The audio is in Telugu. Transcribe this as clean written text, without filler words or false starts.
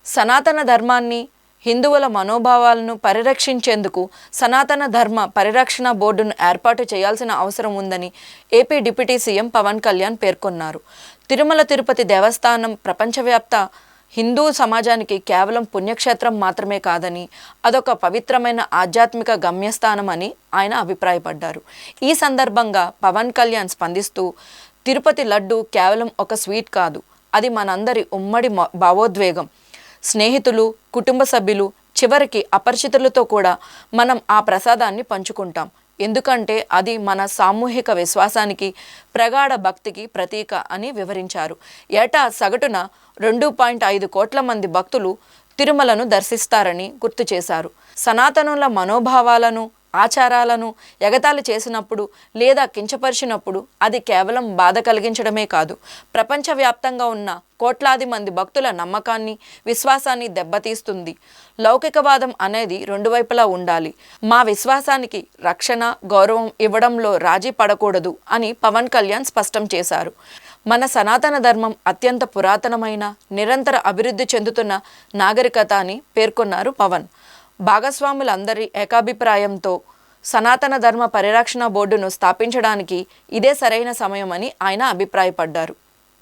సనాతన ధర్మాన్ని, హిందువుల మనోభావాలను పరిరక్షించేందుకు సనాతన ధర్మ పరిరక్షణ బోర్డును ఏర్పాటు చేయాల్సిన అవసరం ఉందని AP deputy CM Pawan Kalyan పేర్కొన్నారు. తిరుమల తిరుపతి దేవస్థానం ప్రపంచవ్యాప్త హిందూ సమాజానికి కేవలం పుణ్యక్షేత్రం మాత్రమే కాదని, అదొక పవిత్రమైన ఆధ్యాత్మిక గమ్యస్థానం అని ఆయన అభిప్రాయపడ్డారు. ఈ సందర్భంగా పవన్ కళ్యాణ్ స్పందిస్తూ, తిరుపతి లడ్డు కేవలం ఒక స్వీట్ కాదు, అది మనందరి ఉమ్మడి భావోద్వేగం. స్నేహితులు, కుటుంబ సభ్యులు, చివరికి అపరిచితులతో కూడా మనం ఆ ప్రసాదాన్ని పంచుకుంటాం. ఎందుకంటే అది మన సామూహిక విశ్వాసానికి, ప్రగాఢ భక్తికి ప్రతీక అని వివరించారు. ఏటా సగటున 2.5 కోట్ల మంది భక్తులు తిరుమలను దర్శిస్తారని గుర్తు చేశారు. సనాతనుల మనోభావాలను, ఆచారాలను ఎగతాళి చేసినప్పుడు లేదా కించపరిచినప్పుడు అది కేవలం బాధ కలిగించడమే కాదు, ప్రపంచవ్యాప్తంగా ఉన్న కోట్లాది మంది భక్తుల నమ్మకాన్ని, విశ్వాసాన్ని దెబ్బతీస్తుంది. లౌకికవాదం అనేది రెండు వైపులా ఉండాలి. మా విశ్వాసానికి రక్షణ, గౌరవం ఇవ్వడంలో రాజీ పడకూడదు అని పవన్ కళ్యాణ్ స్పష్టం చేశారు. మన సనాతన ధర్మం అత్యంత పురాతనమైన, నిరంతర అభివృద్ధి చెందుతున్న నాగరికత అని పేర్కొన్నారు పవన్. భాగస్వాములందరి ఏకాభిప్రాయంతో సనాతన ధర్మ పరిరక్షణ బోర్డును స్థాపించడానికి ఇదే సరైన సమయమని ఆయన అభిప్రాయపడ్డారు.